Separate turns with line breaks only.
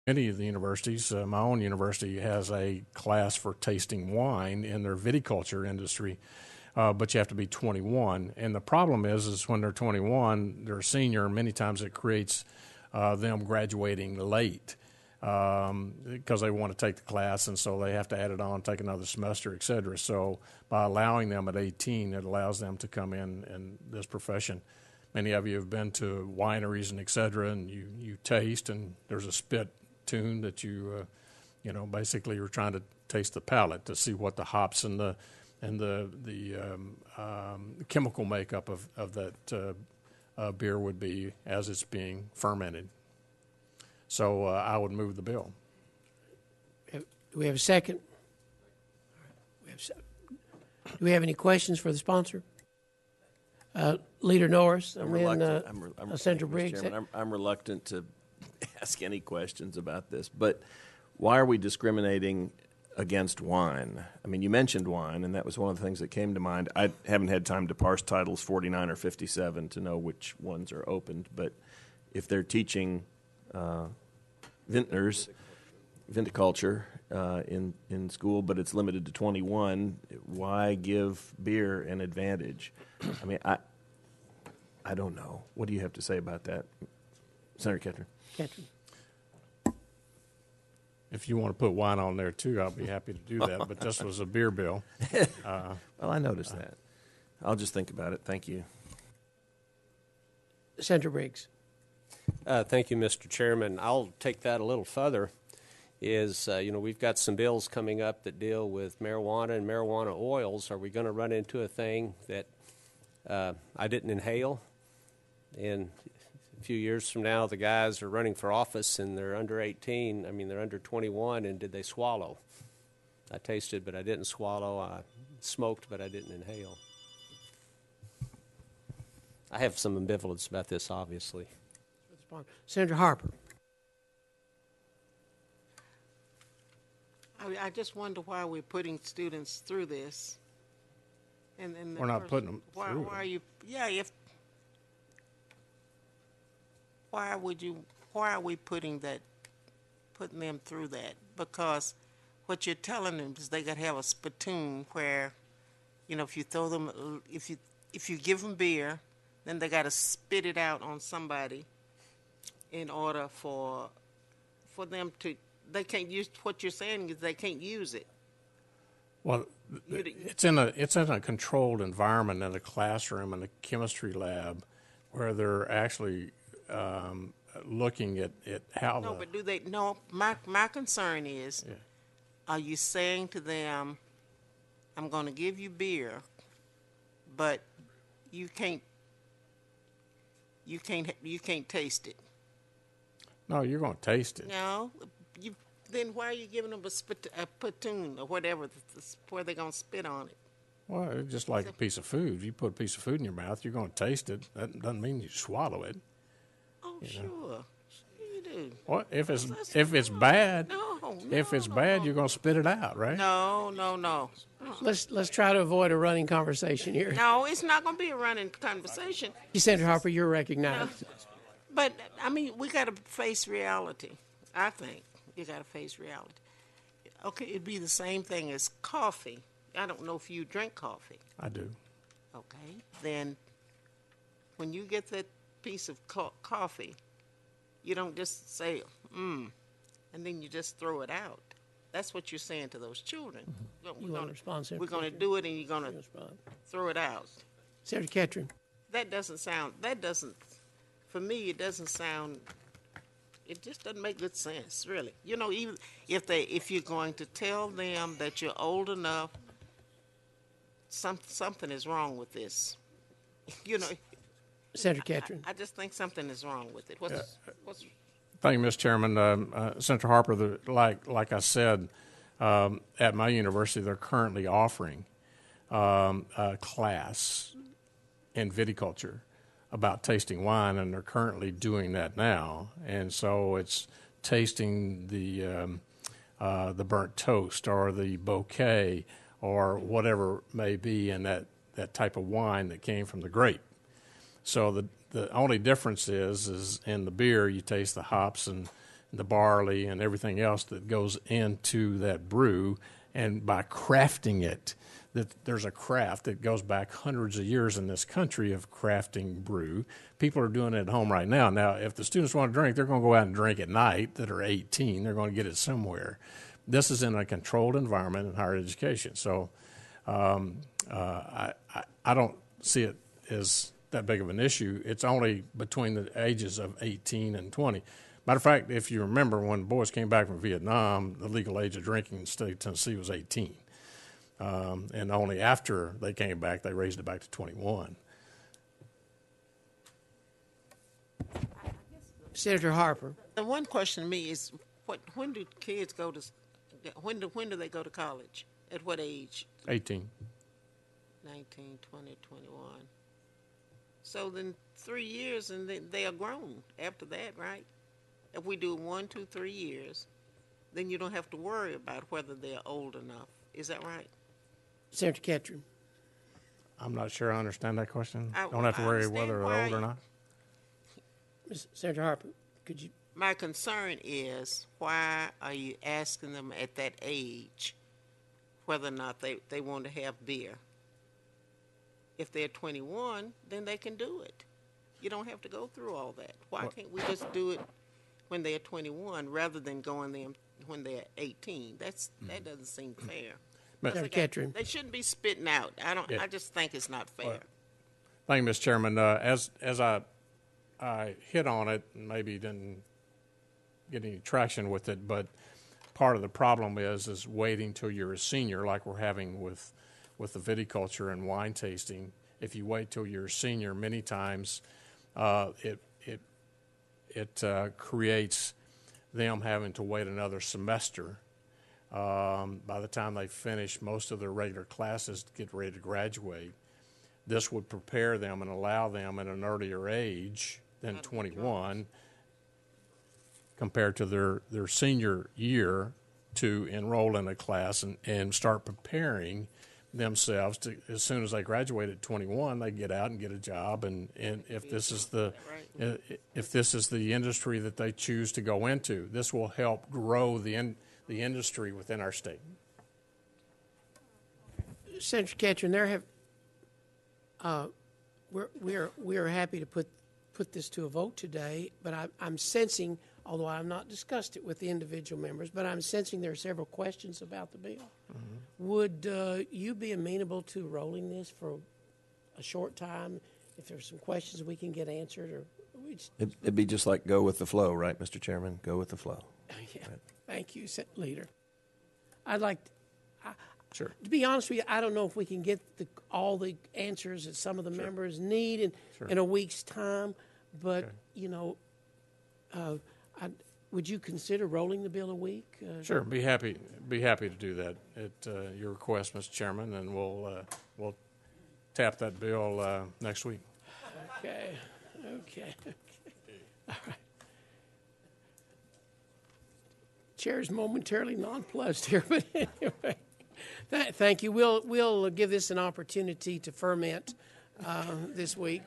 Many of the universities, my own university has a class for tasting wine in their viticulture industry, but you have to be 21. And the problem is when they're 21, they're a senior, and many times it creates them graduating late because they want to take the class, and so they have to add it on, take another semester, et cetera. So by allowing them at 18, it allows them to come in this profession. Many of you have been to wineries and et cetera, and you taste, and there's a spit tune that you basically you're trying to taste the palate to see what the hops and the chemical makeup of that beer would be as it's being fermented. So I would move the bill.
Do we have a second? Do we have any questions for the sponsor? Leader Norris, and then Senator Briggs.
I'm reluctant to ask any questions about this, but why are we discriminating against wine? I mean, you mentioned wine, and that was one of the things that came to mind. I haven't had time to parse titles 49 or 57 to know which ones are opened, but if they're teaching vintners, viticulture in school, but it's limited to 21, why give beer an advantage? I mean, I don't know. What do you have to say about that, Senator Ketron?
If you want to put wine on there too, I'll be happy to do that. But this was a beer bill.
Well, I noticed that. I'll just think about it. Thank you.
Senator Briggs.
Thank you, Mr. Chairman. I'll take that a little further. We've got some bills coming up that deal with marijuana and marijuana oils. Are we going to run into a thing that I didn't inhale? And a few years from now, the guys are running for office and they're under 18. I mean, they're under 21, and did they swallow? I tasted, but I didn't swallow. I smoked, but I didn't inhale. I have some ambivalence about this, obviously.
Senator Harper.
I just wonder why we're putting students through this. And
we're not putting them through.
Why are you? Yeah. Why are we putting them through that? Because what you're telling them is they got to have a spittoon where, if you throw them, if you give them beer, then they got to spit it out on somebody in order for them to. They can't use what you're saying is they can't use it.
Well, it's in a controlled environment in a classroom in a chemistry lab where they're actually looking at how.
No, but do they? No, my concern is, are you saying to them, "I'm going to give you beer, but you can't taste it"?
No, you're going to taste it.
No. Then why are you giving them a spittoon or whatever where they're going to spit on it?
Well, it's just like a piece of food. You put a piece of food in your mouth, you're going to taste it. That doesn't mean you swallow it.
Oh, sure. You do.
Well, if it's bad, if it's bad, you're going to spit it out, right?
No.
Let's try to avoid a running conversation here.
No, it's not going to be a running conversation.
Senator Harper, you're recognized.
No. But, I mean, we got to face reality, I think. You got to face reality. Okay, it'd be the same thing as coffee. I don't know if you drink coffee.
I do.
Okay, then when you get that piece of coffee, you don't just say, and then you just throw it out. That's what you're saying to those children.
Mm-hmm. We're
going to do it, and you're going to throw it out.
Senator Ketron.
For me, it doesn't sound. It just doesn't make good sense, really. Even if you're going to tell them that you're old enough, something is wrong with this.
Senator Ketron.
I just think something is wrong with it.
Thank you, Mr. Chairman. Senator Harper, like I said, at my university, they're currently offering a class in viticulture about tasting wine, and they're currently doing that now. And so it's tasting the burnt toast or the bouquet or whatever may be in that type of wine that came from the grape. So the only difference is in the beer you taste the hops and the barley and everything else that goes into that brew. And by crafting it, that there's a craft that goes back hundreds of years in this country of crafting brew. People are doing it at home right now. Now, if the students want to drink, they're going to go out and drink at night that are 18. They're going to get it somewhere. This is in a controlled environment in higher education. So I don't see it as that big of an issue. It's only between the ages of 18 and 20. Matter of fact, if you remember, when boys came back from Vietnam, the legal age of drinking in the state of Tennessee was 18. And only after they came back, they raised it back to 21.
Senator Harper.
The one question to me is, when do kids go to, when do they go to college? At what age?
18.
19, 20, 21. So then 3 years and they are grown after that, right? If we do 1, 2, 3 years, then you don't have to worry about whether they're old enough. Is that right?
Senator Ketron.
I'm not sure I understand that question.
I
Don't have to worry
understand
whether they're
why
old or not.
Senator Harper, could you?
My concern is, why are you asking them at that age whether or not they want to have beer? If they're 21, then they can do it. You don't have to go through all that. Why can't we just do it when they're 21 rather than going them when they're 18? That doesn't seem fair.
Senator Ketron.
They shouldn't be spitting out. I just think it's not fair.
Thank you, Mr. Chairman. As I hit on it, and maybe didn't get any traction with it, but part of the problem is waiting till you're a senior, like we're having with the viticulture and wine tasting. If you wait till you're a senior, many times it creates them having to wait another semester. By the time they finish most of their regular classes to get ready to graduate, this would prepare them and allow them at an earlier age than 21 compared to their senior year to enroll in a class and start preparing themselves to, as soon as they graduate at 21, they get out and get a job, and if this is the industry that they choose to go into, this will help grow the industry within our state.
Senator Ketron, we are happy to put this to a vote today, but I'm sensing, although I've not discussed it with the individual members, but I'm sensing there are several questions about the bill. Mm-hmm. Would you be amenable to rolling this for a short time? If there's some questions we can get answered, or
it'd be just like go with the flow, right, Mr. Chairman? Go with the flow.
Yeah. Right. Thank you, Leader. I'd like
sure.
To be honest with you, I don't know if we can get all the answers that some of the members need in a week's time, but would you consider rolling the bill a week?
Sure, be happy to do that at your request, Mr. Chairman, and we'll tap that bill next week.
Okay. All right. Chair's momentarily nonplussed here, but anyway, thank you. We'll give this an opportunity to ferment this week.